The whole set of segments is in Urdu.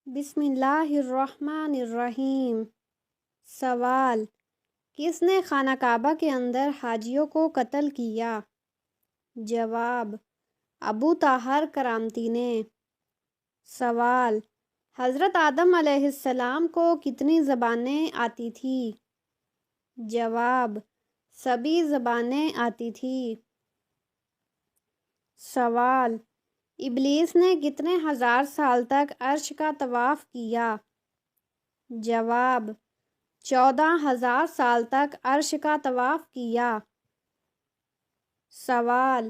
بسم اللہ الرحمن الرحیم۔ سوال: کس نے خانہ کعبہ کے اندر حاجیوں کو قتل کیا؟ جواب: ابو طاہر کرامتی نے۔ سوال: حضرت آدم علیہ السلام کو کتنی زبانیں آتی تھیں؟ جواب: سبھی زبانیں آتی تھیں۔ سوال: ابلیس نے کتنے ہزار سال تک عرش کا طواف کیا؟ جواب: 14,000 سال تک عرش کا طواف کیا۔ سوال: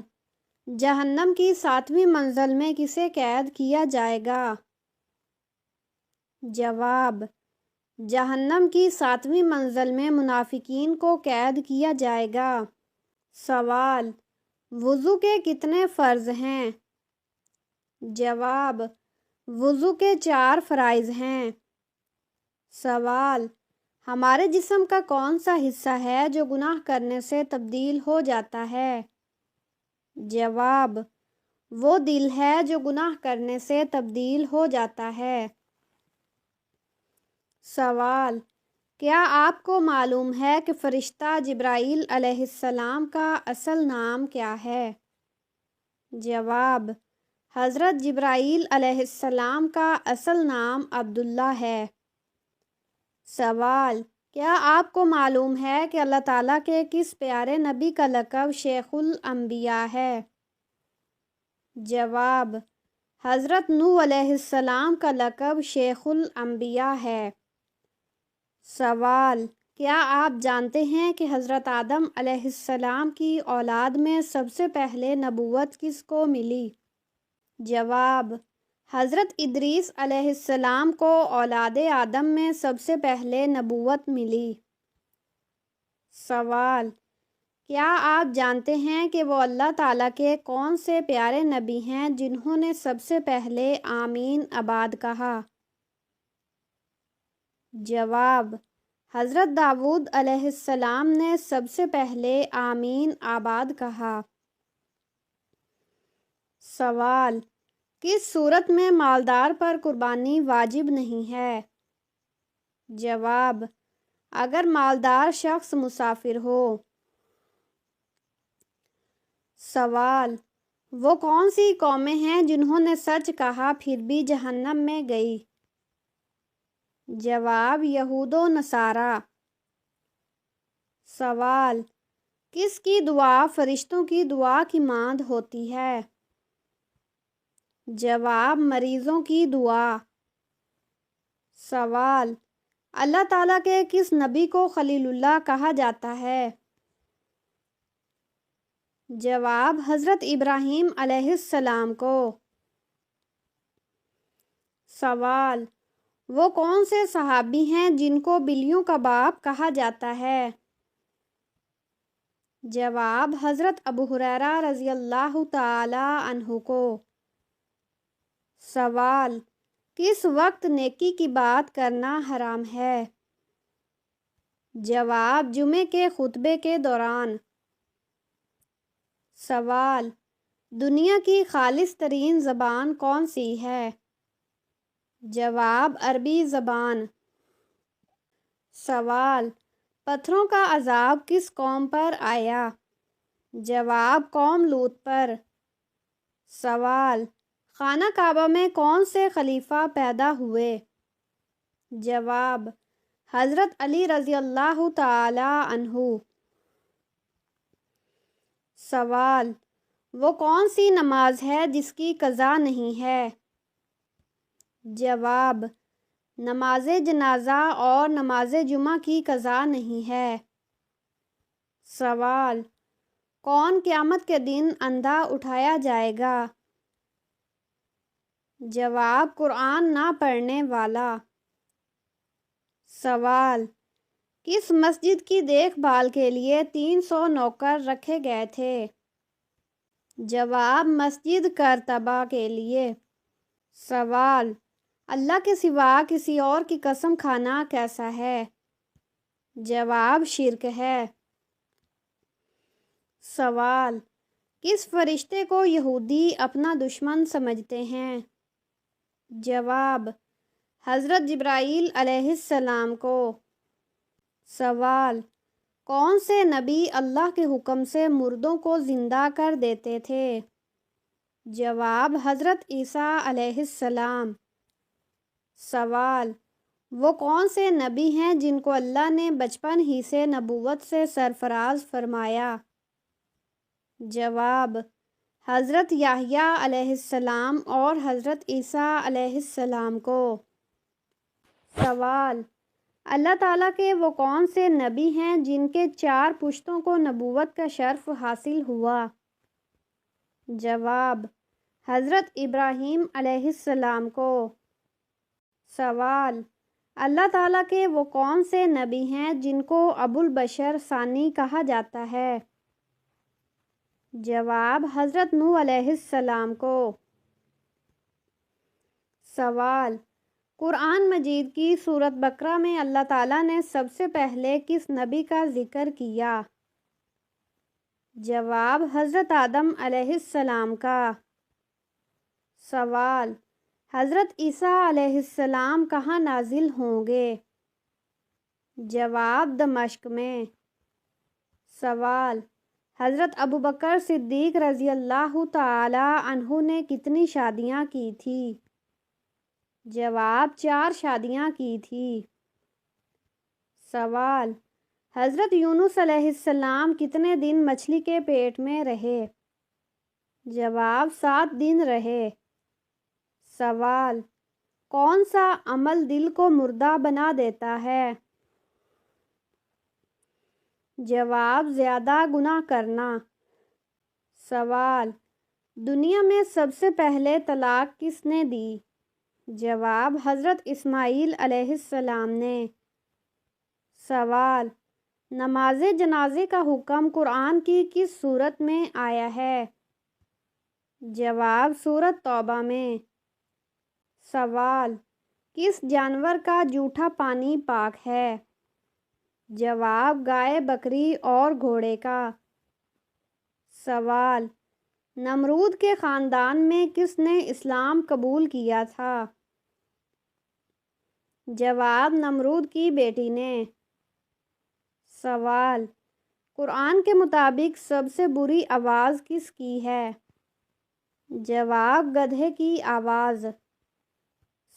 جہنم کی 7ویں منزل میں کسے قید کیا جائے گا؟ جواب: جہنم کی 7ویں منزل میں منافقین کو قید کیا جائے گا۔ سوال: وضو کے کتنے فرض ہیں؟ جواب: وضو کے 4 فرائض ہیں۔ سوال: ہمارے جسم کا کون سا حصہ ہے جو گناہ کرنے سے تبدیل ہو جاتا ہے؟ جواب: وہ دل ہے جو گناہ کرنے سے تبدیل ہو جاتا ہے۔ سوال: کیا آپ کو معلوم ہے کہ فرشتہ جبرائیل علیہ السلام کا اصل نام کیا ہے؟ جواب: حضرت جبرائیل علیہ السلام کا اصل نام عبداللہ ہے۔ سوال: کیا آپ کو معلوم ہے کہ اللہ تعالیٰ کے کس پیارے نبی کا لقب شیخ الانبیاء ہے؟ جواب: حضرت نوح علیہ السلام کا لقب شیخ الانبیاء ہے۔ سوال: کیا آپ جانتے ہیں کہ حضرت آدم علیہ السلام کی اولاد میں سب سے پہلے نبوت کس کو ملی؟ جواب: حضرت ادریس علیہ السلام کو اولاد آدم میں سب سے پہلے نبوت ملی۔ سوال: کیا آپ جانتے ہیں کہ وہ اللہ تعالیٰ کے کون سے پیارے نبی ہیں جنہوں نے سب سے پہلے آمین آباد کہا؟ جواب: حضرت داؤد علیہ السلام نے سب سے پہلے آمین آباد کہا۔ سوال: کس صورت میں مالدار پر قربانی واجب نہیں ہے؟ جواب: اگر مالدار شخص مسافر ہو۔ سوال: وہ کون سی قومیں ہیں جنہوں نے سچ کہا پھر بھی جہنم میں گئی؟ جواب: یہود و نصارہ۔ سوال: کس کی دعا فرشتوں کی دعا کی مانند ہوتی ہے؟ جواب: مریضوں کی دعا۔ سوال: اللہ تعالیٰ کے کس نبی کو خلیل اللہ کہا جاتا ہے؟ جواب: حضرت ابراہیم علیہ السلام کو۔ سوال: وہ کون سے صحابی ہیں جن کو بلیوں کا باپ کہا جاتا ہے؟ جواب: حضرت ابو ہریرہ رضی اللہ تعالی عنہ کو۔ سوال: کس وقت نیکی کی بات کرنا حرام ہے؟ جواب: جمعے کے خطبے کے دوران۔ سوال: دنیا کی خالص ترین زبان کون سی ہے؟ جواب: عربی زبان۔ سوال: پتھروں کا عذاب کس قوم پر آیا؟ جواب: قوم لوط پر۔ سوال: خانہ کعبہ میں کون سے خلیفہ پیدا ہوئے؟ جواب: حضرت علی رضی اللہ تعالی عنہ۔ سوال: وہ کون سی نماز ہے جس کی قضا نہیں ہے؟ جواب: نماز جنازہ اور نماز جمعہ کی قضا نہیں ہے۔ سوال: کون قیامت کے دن اندھا اٹھایا جائے گا؟ جواب: قرآن نہ پڑھنے والا۔ سوال: کس مسجد کی دیکھ بھال کے لیے 300 نوکر رکھے گئے تھے؟ جواب: مسجد قرطبہ کے لیے۔ سوال: اللہ کے سوا کسی اور کی قسم کھانا کیسا ہے؟ جواب: شرک ہے۔ سوال: کس فرشتے کو یہودی اپنا دشمن سمجھتے ہیں؟ جواب: حضرت جبرائیل علیہ السلام کو۔ سوال: کون سے نبی اللہ کے حکم سے مردوں کو زندہ کر دیتے تھے؟ جواب: حضرت عیسیٰ علیہ السلام۔ سوال: وہ کون سے نبی ہیں جن کو اللہ نے بچپن ہی سے نبوت سے سرفراز فرمایا؟ جواب: حضرت یحییٰ علیہ السلام اور حضرت عیسیٰ علیہ السلام کو۔ سوال: اللہ تعالیٰ کے وہ کون سے نبی ہیں جن کے 4 پشتوں کو نبوت کا شرف حاصل ہوا؟ جواب: حضرت ابراہیم علیہ السلام کو۔ سوال: اللہ تعالیٰ کے وہ کون سے نبی ہیں جن کو ابو البشر ثانی کہا جاتا ہے؟ جواب: حضرت نوح علیہ السلام کو۔ سوال: قرآن مجید کی سورۃ بقرہ میں اللہ تعالیٰ نے سب سے پہلے کس نبی کا ذکر کیا؟ جواب: حضرت آدم علیہ السلام کا۔ سوال: حضرت عیسیٰ علیہ السلام کہاں نازل ہوں گے؟ جواب: دمشق میں۔ سوال: حضرت ابوبکر صدیق رضی اللہ تعالی عنہ نے کتنی شادیاں کی تھی؟ جواب: 4 شادیاں کی تھی۔ سوال: حضرت یونس علیہ السلام کتنے دن مچھلی کے پیٹ میں رہے؟ جواب: 7 دن رہے۔ سوال: کون سا عمل دل کو مردہ بنا دیتا ہے؟ جواب: زیادہ گناہ کرنا۔ سوال: دنیا میں سب سے پہلے طلاق کس نے دی؟ جواب: حضرت اسماعیل علیہ السلام نے۔ سوال: نماز جنازے کا حکم قرآن کی کس سورت میں آیا ہے؟ جواب: سورۃ توبہ میں۔ سوال: کس جانور کا جوٹھا پانی پاک ہے؟ جواب: گائے، بکری اور گھوڑے کا۔ سوال: نمرود کے خاندان میں کس نے اسلام قبول کیا تھا؟ جواب: نمرود کی بیٹی نے۔ سوال: قرآن کے مطابق سب سے بری آواز کس کی ہے؟ جواب: گدھے کی آواز۔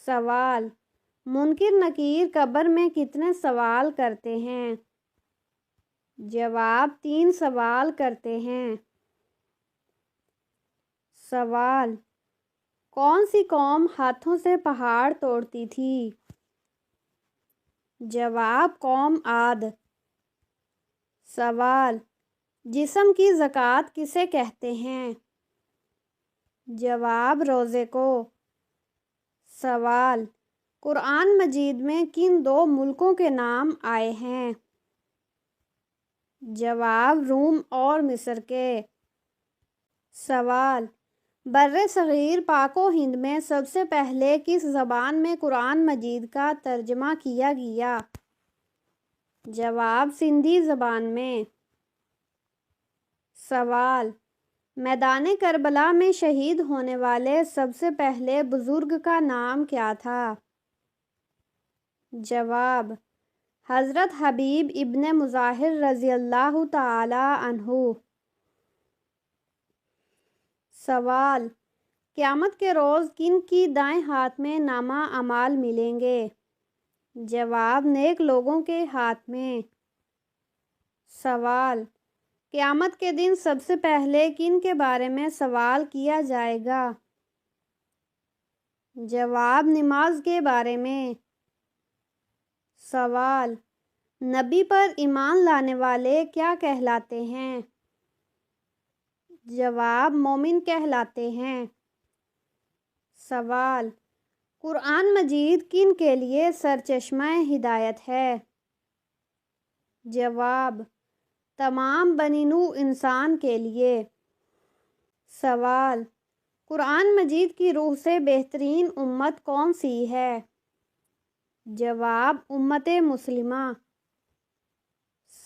سوال: منکر نکیر قبر میں کتنے سوال کرتے ہیں؟ جواب: 3 سوال کرتے ہیں۔ سوال: کون سی قوم ہاتھوں سے پہاڑ توڑتی تھی؟ جواب: قوم عاد۔ سوال: جسم کی زکوٰۃ کسے کہتے ہیں؟ جواب: روزے کو۔ سوال: قرآن مجید میں کن 2 ملکوں کے نام آئے ہیں؟ جواب: روم اور مصر کے۔ سوال: بر صغیر پاک و ہند میں سب سے پہلے کس زبان میں قرآن مجید کا ترجمہ کیا گیا؟ جواب: سندھی زبان میں۔ سوال: میدان کربلا میں شہید ہونے والے سب سے پہلے بزرگ کا نام کیا تھا؟ جواب: حضرت حبیب ابن مظاہر رضی اللہ تعالی عنہ۔ سوال: قیامت کے روز کن کی دائیں ہاتھ میں نامہ اعمال ملیں گے؟ جواب: نیک لوگوں کے ہاتھ میں۔ سوال: قیامت کے دن سب سے پہلے کن کے بارے میں سوال کیا جائے گا؟ جواب: نماز کے بارے میں۔ سوال: نبی پر ایمان لانے والے کیا کہلاتے ہیں؟ جواب: مومن کہلاتے ہیں۔ سوال: قرآن مجید کن کے لیے سرچشمہ ہدایت ہے؟ جواب: تمام بنی نوع انسان کے لیے۔ سوال: قرآن مجید کی روح سے بہترین امت کون سی ہے؟ جواب: امت مسلمہ۔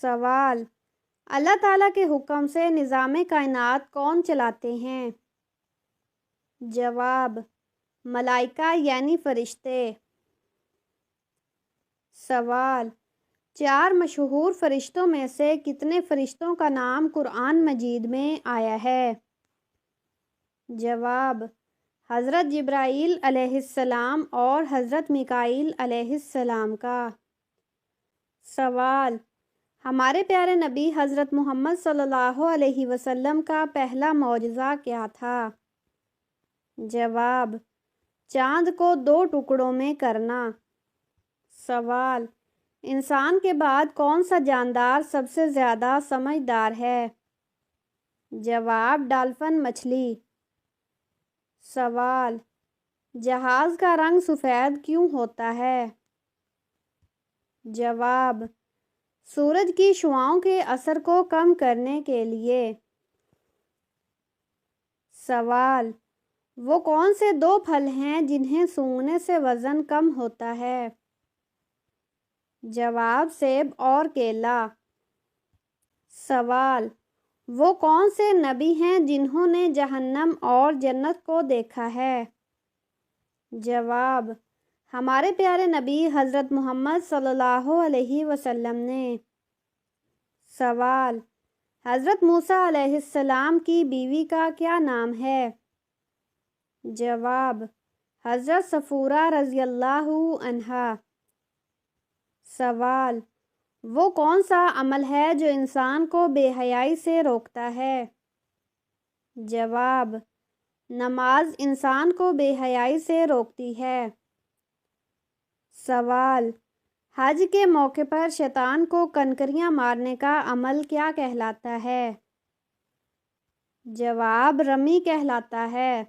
سوال: اللہ تعالیٰ کے حکم سے نظام کائنات کون چلاتے ہیں؟ جواب: ملائکہ یعنی فرشتے۔ سوال: 4 مشہور فرشتوں میں سے کتنے فرشتوں کا نام قرآن مجید میں آیا ہے؟ جواب: حضرت جبرائیل علیہ السلام اور حضرت میکائیل علیہ السلام کا۔ سوال: ہمارے پیارے نبی حضرت محمد صلی اللہ علیہ وسلم کا پہلا معجزہ کیا تھا؟ جواب: چاند کو 2 ٹکڑوں میں کرنا۔ سوال: انسان کے بعد کون سا جاندار سب سے زیادہ سمجھدار ہے؟ جواب: ڈالفن مچھلی۔ سوال: جہاز کا رنگ سفید کیوں ہوتا ہے؟ جواب: سورج کی شعاؤں کے اثر کو کم کرنے کے لیے۔ سوال: وہ کون سے 2 پھل ہیں جنہیں سونگھنے سے وزن کم ہوتا ہے؟ جواب: سیب اور کیلا۔ سوال: وہ کون سے نبی ہیں جنہوں نے جہنم اور جنت کو دیکھا ہے؟ جواب: ہمارے پیارے نبی حضرت محمد صلی اللہ علیہ وسلم نے۔ سوال: حضرت موسیٰ علیہ السلام کی بیوی کا کیا نام ہے؟ جواب: حضرت صفورہ رضی اللہ عنہا۔ سوال: وہ کون سا عمل ہے جو انسان کو بے حیائی سے روکتا ہے؟ جواب: نماز انسان کو بے حیائی سے روکتی ہے۔ سوال: حج کے موقع پر شیطان کو کنکریاں مارنے کا عمل کیا کہلاتا ہے؟ جواب: رمی کہلاتا ہے۔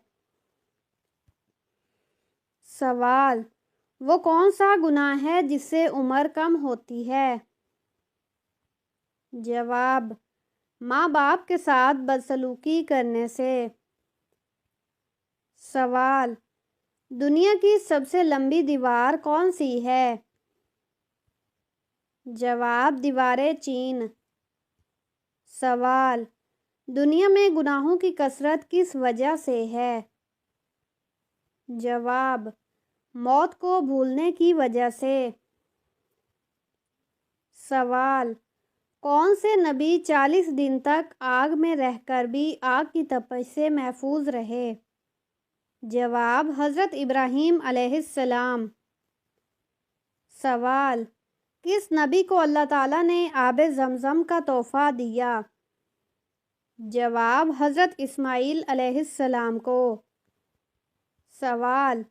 سوال: وہ کون سا گناہ ہے جس سے عمر کم ہوتی ہے؟ جواب: ماں باپ کے ساتھ بدسلوکی کرنے سے۔ سوال: دنیا کی سب سے لمبی دیوار کون سی ہے؟ جواب: دیوار چین۔ سوال: دنیا میں گناہوں کی کثرت کس وجہ سے ہے؟ جواب: موت کو بھولنے کی وجہ سے۔ سوال: کون سے نبی 40 دن تک آگ میں رہ کر بھی آگ کی تپش سے محفوظ رہے؟ جواب: حضرت ابراہیم علیہ السلام۔ سوال: کس نبی کو اللہ تعالیٰ نے آب زمزم کا تحفہ دیا؟ جواب: حضرت اسماعیل علیہ السلام کو۔ سوال: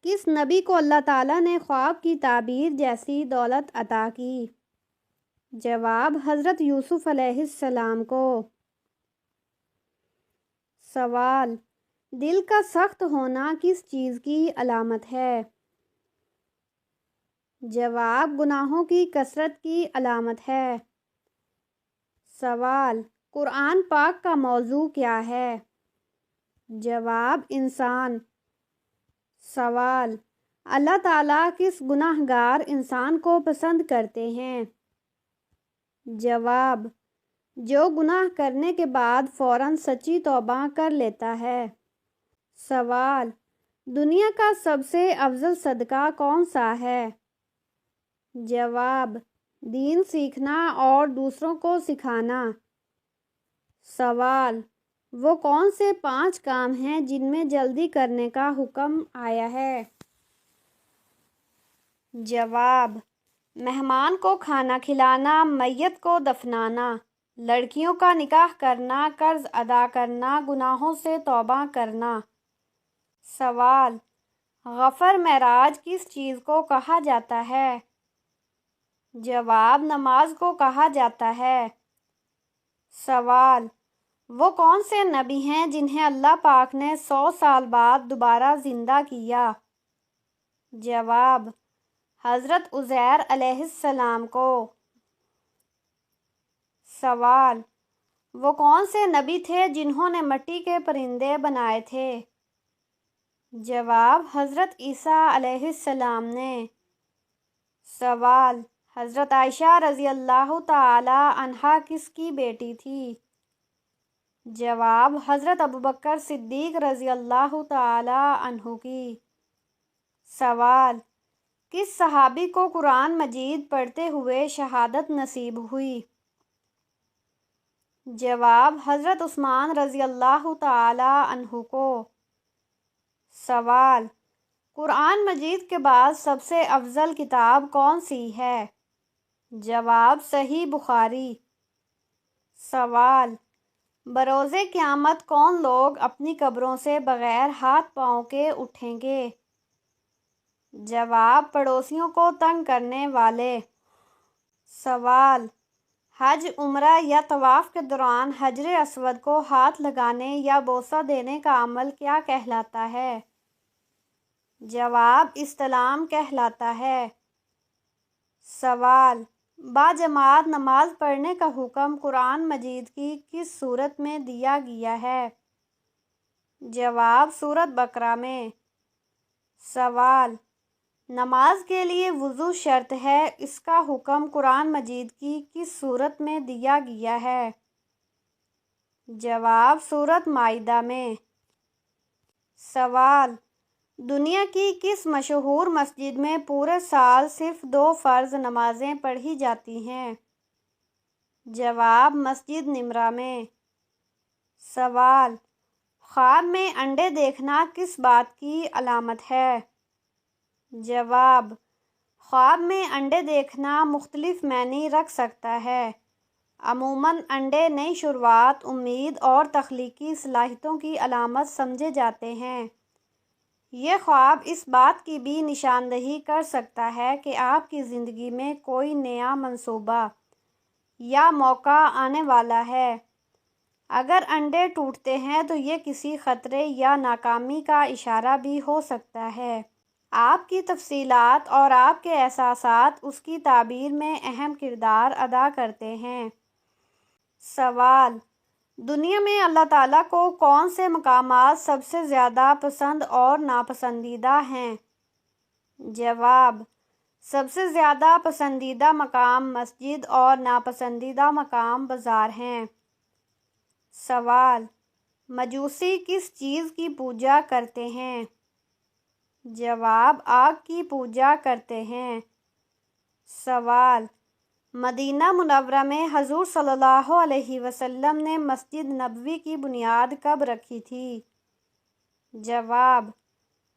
کس نبی کو اللہ تعالیٰ نے خواب کی تعبیر جیسی دولت عطا کی؟ جواب: حضرت یوسف علیہ السلام کو۔ سوال: دل کا سخت ہونا کس چیز کی علامت ہے؟ جواب: گناہوں کی کثرت کی علامت ہے۔ سوال: قرآن پاک کا موضوع کیا ہے؟ جواب: انسان۔ سوال: اللہ تعالیٰ کس گناہ گار انسان کو پسند کرتے ہیں؟ جواب: جو گناہ کرنے کے بعد فوراً سچی توبہ کر لیتا ہے۔ سوال: دنیا کا سب سے افضل صدقہ کون سا ہے؟ جواب: دین سیکھنا اور دوسروں کو سکھانا۔ سوال: وہ کون سے 5 کام ہیں جن میں جلدی کرنے کا حکم آیا ہے؟ جواب: مہمان کو کھانا کھلانا، میت کو دفنانا، لڑکیوں کا نکاح کرنا، قرض ادا کرنا، گناہوں سے توبہ کرنا۔ سوال: غفر معراج کس چیز کو کہا جاتا ہے؟ جواب: نماز کو کہا جاتا ہے۔ سوال: وہ کون سے نبی ہیں جنہیں اللہ پاک نے 100 سال بعد دوبارہ زندہ کیا؟ جواب: حضرت عزیر علیہ السلام کو۔ سوال: وہ کون سے نبی تھے جنہوں نے مٹی کے پرندے بنائے تھے؟ جواب: حضرت عیسیٰ علیہ السلام نے۔ سوال: حضرت عائشہ رضی اللہ تعالی عنہا کس کی بیٹی تھی؟ جواب: حضرت ابوبکر صدیق رضی اللہ تعالی عنہ کی۔ سوال: کس صحابی کو قرآن مجید پڑھتے ہوئے شہادت نصیب ہوئی؟ جواب: حضرت عثمان رضی اللہ تعالی عنہ کو۔ سوال: قرآن مجید کے بعد سب سے افضل کتاب کون سی ہے؟ جواب: صحیح بخاری۔ سوال: بروز قیامت کون لوگ اپنی قبروں سے بغیر ہاتھ پاؤں کے اٹھیں گے؟ جواب: پڑوسیوں کو تنگ کرنے والے۔ سوال: حج، عمرہ یا طواف کے دوران حجر اسود کو ہاتھ لگانے یا بوسہ دینے کا عمل کیا کہلاتا ہے؟ جواب: استلام کہلاتا ہے۔ سوال: باجماعت نماز پڑھنے کا حکم قرآن مجید کی کس سورت میں دیا گیا ہے؟ جواب: سورۃ بقرہ میں۔ سوال: نماز کے لیے وضو شرط ہے، اس کا حکم قرآن مجید کی کس سورت میں دیا گیا ہے؟ جواب: سورۃ مائدہ میں۔ سوال: دنیا کی کس مشہور مسجد میں پورے سال صرف 2 فرض نمازیں پڑھی جاتی ہیں؟ جواب: مسجد نمرہ میں۔ سوال: خواب میں انڈے دیکھنا کس بات کی علامت ہے؟ جواب: خواب میں انڈے دیکھنا مختلف معنی رکھ سکتا ہے۔ عموماً انڈے نئی شروعات، امید اور تخلیقی صلاحیتوں کی علامت سمجھے جاتے ہیں۔ یہ خواب اس بات کی بھی نشاندہی کر سکتا ہے کہ آپ کی زندگی میں کوئی نیا منصوبہ یا موقع آنے والا ہے۔ اگر انڈے ٹوٹتے ہیں تو یہ کسی خطرے یا ناکامی کا اشارہ بھی ہو سکتا ہے۔ آپ کی تفصیلات اور آپ کے احساسات اس کی تعبیر میں اہم کردار ادا کرتے ہیں۔ سوال: دنیا میں اللہ تعالیٰ کو کون سے مقامات سب سے زیادہ پسند اور ناپسندیدہ ہیں؟ جواب: سب سے زیادہ پسندیدہ مقام مسجد اور ناپسندیدہ مقام بازار ہیں۔ سوال: مجوسی کس چیز کی پوجا کرتے ہیں؟ جواب: آگ کی پوجا کرتے ہیں۔ سوال: مدینہ منورہ میں حضور صلی اللہ علیہ وسلم نے مسجد نبوی کی بنیاد کب رکھی تھی؟ جواب: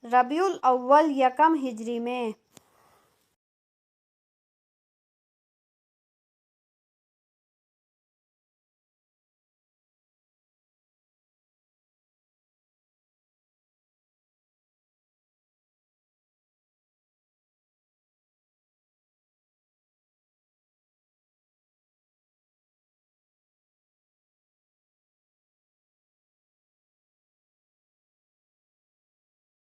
ربیع الاول یکم ہجری میں۔